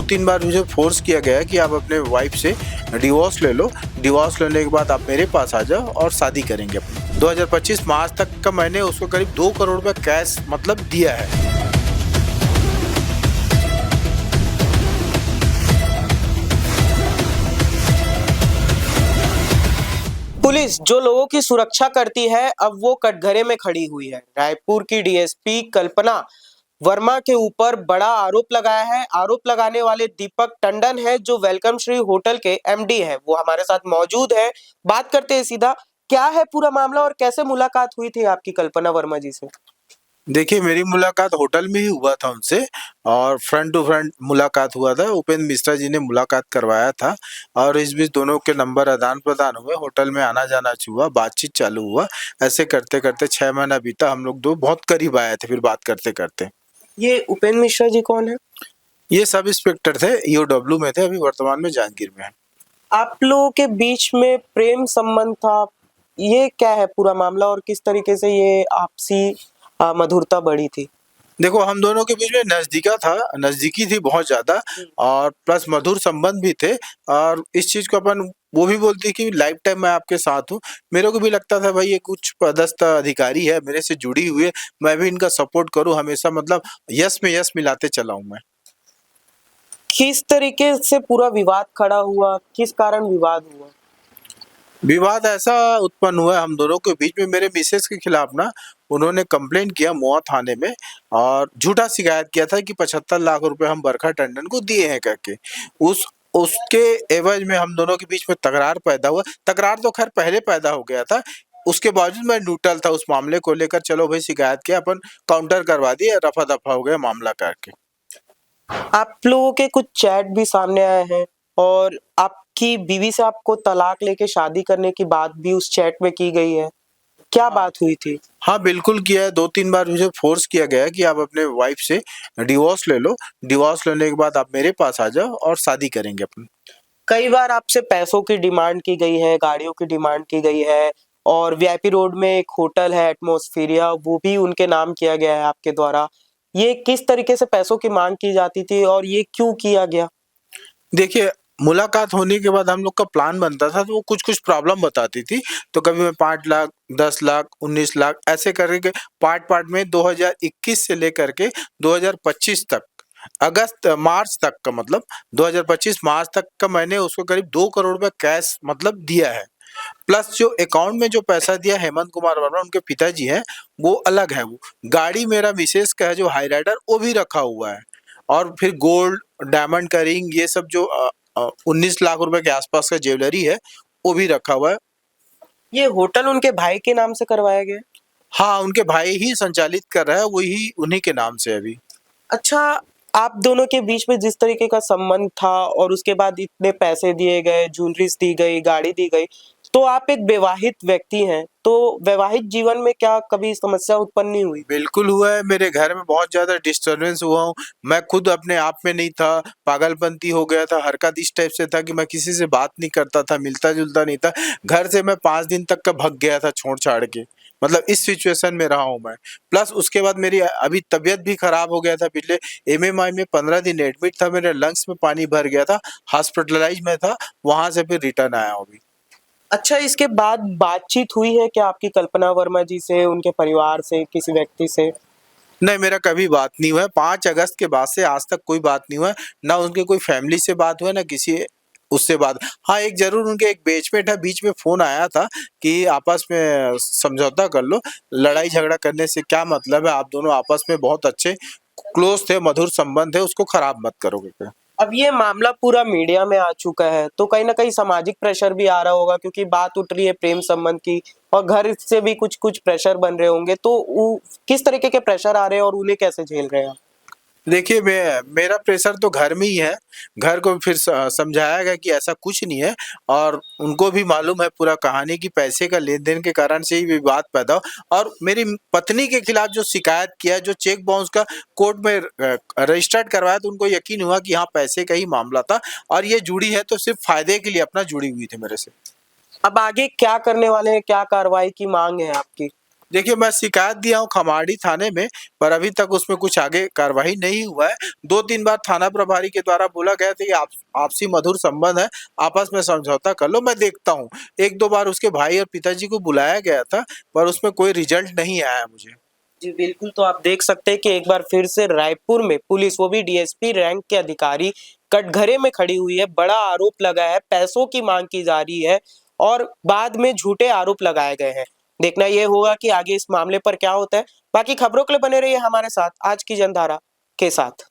2-3 बार मुझे फोर्स किया गया है कि आप अपने वाइफ से डिवोर्स ले लो। डिवोर्स लेने के बाद आप मेरे पास आ जाओ और शादी करेंगे अपनी। 2025 मार्च तक का मैंने उसको करीब 2 करोड़ रुपए कैश मतलब दिया है। पुलिस जो लोगों की सुरक्षा करती है अब वो कटघरे में खड़ी हुई है। रायपुर की डीएसपी कल्पना वर्मा के ऊपर बड़ा आरोप लगाया है। आरोप लगाने वाले दीपक टंडन है जो वेलकम श्री होटल के एमडी है। वो हमारे साथ मौजूद है। बात करते हैं सीधा, क्या है पूरा मामला और कैसे मुलाकात हुई थी आपकी कल्पना वर्मा जी से? देखिए, मेरी मुलाकात होटल में ही हुआ था उनसे और फ्रंट टू फ्रंट मुलाकात हुआ था। उपेंद्र मिश्रा जी ने मुलाकात करवाया था और इस बीच दोनों के नंबर आदान-प्रदान हुए, होटल में आना-जाना हुआ, बातचीत चालू हुआ। ऐसे करते-करते 6 महीना बीता, हम लोग 2 बहुत करीब आए थे फिर बात करते-करते। ये उपेंद्र मिश्रा जी कौन है? ये सब इंस्पेक्टर थे, ईओडब्ल्यू में थे, अभी वर्तमान में जांजगीर में हैं। आप लोगों के बीच में प्रेम संबंध था, ये क्या है पूरा मामला और किस तरीके से ये आपसी मधुरता बढ़ी थी? देखो, हम दोनों के बीच में नज़दीकी थी बहुत ज़्यादा और प्लस मधुर संबंध भी थे और इस चीज़ को अपन वो भी बोलती कि लाइफ टाइम मैं आपके साथ हूँ। मेरे को भी लगता था भाई ये कुछ पदस्थ अधिकारी है, मेरे से जुड़ी हुई है, मैं भी इनका सपोर्ट करूँ हमेशा, मतलब यस में यस मिलाते चला हूँ मैं। किस तरीके से पूरा विवाद खड़ा हुआ, किस कारण विवाद हुआ? विवाद ऐसा उत्पन्न हुआ है हम दोनों के बीच में, मेरे मिसेज के खिलाफ ना उन्होंने कंप्लेंट किया महुआ थाने में और झूठा शिकायत किया था कि 75 लाख रुपए हम बरखा टंडन को दिए हैं करके। उसके एवज में हम दोनों के बीच में तकरार पैदा हुआ। तकरार तो खैर पहले पैदा हो गया था, उसके बावजूद मैं न्यूट्रल था उस मामले को लेकर। चलो भाई शिकायत किया, अपन काउंटर करवा दिए, रफा-दफा हो गया मामला करके। आप लोगों के कुछ चैट भी सामने आए हैं और आपकी बीवी से आपको तलाक लेके शादी करने की बात भी उस चैट में की गई है। क्या बात हुई थी? हाँ, बिल्कुल किया है। 2-3 बार मुझे फ़ोर्स किया गया है कि आप अपने वाइफ़ से डिवोर्स ले लो। डिवोर्स लेने के बाद आप मेरे पास आ जाओ और शादी करेंगे अपन। कई बार आपसे पैसों की डिमांड की गई है, गाड़ियों की डिमांड की गई है और वीआईपी रोड में एक होटल है एटमॉस्फेरिया, वो भी उनके नाम किया गया है आपके द्वारा। ये किस तरीके से पैसों की मांग की जाती थी और ये क्यों किया गया? देखिए, मुलाकात होने के बाद हम लोग का प्लान बनता था तो वो कुछ-कुछ प्रॉब्लम बताती थी। तो कभी मैं 5 लाख, 10 लाख, 19 लाख ऐसे करके पार्ट-पार्ट में 2021 से लेकर के 2025 तक, मार्च तक का मतलब 2025 मार्च तक का मैंने उसको करीब 2 करोड़ रुपए कैश मतलब दिया है। प्लस जो अकाउंट में जो पैसा दिया हेमंत कुमार वर्मा उनके पिताजी हैं, वो अलग है वो। गाड़ी मेरा मिसेज़ का है जो हाई राइडर वो भी रखा हुआ है और फिर गोल्ड, डायमंड का रिंग ये सब जो 19 लाख रुपए के आसपास का ज्वेलरी है, वो भी रखा हुआ है। ये होटल उनके भाई के नाम से करवाया गया है? हाँ, उनके भाई ही संचालित कर रहा है, वही उन्हीं के नाम से है अभी। अच्छा, आप दोनों के बीच में जिस तरीके का संबंध था और उसके बाद इतने पैसे दिए गए, ज्वेलरीज़ दी गई, गाड़ी दी गई, तो आप एक विवाहित व्यक्ति हैं, तो वैवाहिक जीवन में क्या कभी समस्या उत्पन्न नहीं हुई? बिल्कुल हुआ है, मेरे घर में बहुत ज़्यादा डिस्टर्बेंस हुआ हूँ। मैं खुद अपने आप में नहीं था, पागलपंती हो गया था, हरकत इस टाइप से था कि मैं किसी से बात नहीं करता था, मिलता-जुलता नहीं था। घर से मैं 5 दिन तक का भग गया था छोड़-छाड़ के। मतलब इस सिचुएशन में रहा हूँ मैं। प्लस उसके बाद मेरी अभी तबीयत भी खराब हो गया था, पिछले एमएमआई में 15 दिन एडमिट था, मेरे लंग्स में पानी भर गया था, हॉस्पिटलाइज़ में था, वहाँ से फिर रिटर्न आया हूँ अभी। अच्छा, इसके बाद बातचीत हुई है क्या आपकी कल्पना वर्मा जी से, उनके परिवार से, किसी व्यक्ति से? नहीं, मेरा कभी बात नहीं हुआ है। 5 अगस्त के बाद से आज तक कोई बात नहीं हुआ है। ना उनके कोई फैमिली से बात हुआ है, ना किसी उससे बात। हाँ, एक ज़रूर उनके एक बेचमेट है, बीच में फ़ोन आया था कि आपस में समझौता कर लो, लड़ाई-झगड़ा करने से क्या मतलब है, आप दोनों आपस में बहुत अच्छे क्लोज़ थे, मधुर संबंध है, उसको खराब मत करो करके। अब ये मामला पूरा मीडिया में आ चुका है, तो कहीं न कहीं सामाजिक प्रेशर भी आ रहा होगा क्योंकि बात उठ रही है प्रेम संबंध की और घर से भी कुछ-कुछ प्रेशर बन रहे होंगे, तो उ किस तरीके के प्रेशर आ रहे हैं और उन्हें कैसे झेल रहे हैं आप? देखिए, मेरा प्रेशर तो घर में ही है। घर को फिर समझाया गया कि ऐसा कुछ नहीं है और उनको भी मालूम है पूरा कहानी कि पैसे का लेन-देन के कारण से ही विवाद पैदा हुआ और मेरी पत्नी के खिलाफ जो शिकायत किया, जो चेक बाउंस का कोर्ट में रजिस्टर्ड करवाया तो उनको यकीन हुआ कि हाँ, पैसे का ही मामला था और ये जुड़ी है तो सिर्फ़ फ़ायदे के लिए अपना जुड़ी हुई थी मेरे से। अब आगे क्या करने वाले हैं, क्या कार्रवाई की माँग है आपकी? देखिए, मैं शिकायत दिया हूँ खमाड़ी थाने में, पर अभी तक उसमें कुछ आगे कार्रवाई नहीं हुआ है। 2-3 बार थाना प्रभारी के द्वारा बोला गया था कि आपसी मधुर संबंध है, आपस में समझौता कर लो, मैं देखता हूँ। 1-2 बार उसके भाई और पिताजी को बुलाया गया था, पर उसमें कोई रिजल्ट नहीं आया मुझे। जी बिल्कुल, तो आप देख सकते हैं कि एक बार फिर से रायपुर में पुलिस, वो भी डीएसपी रैंक के अधिकारी, कटघरे में खड़ी हुई है। बड़ा आरोप लगा है, पैसों की मांग की जा रही है और बाद में झूठे आरोप लगाए गए हैं। देखना ये होगा कि आगे इस मामले पर क्या होता है। बाकी खबरों के लिए बने रहिए हमारे साथ आज की जनधारा के साथ।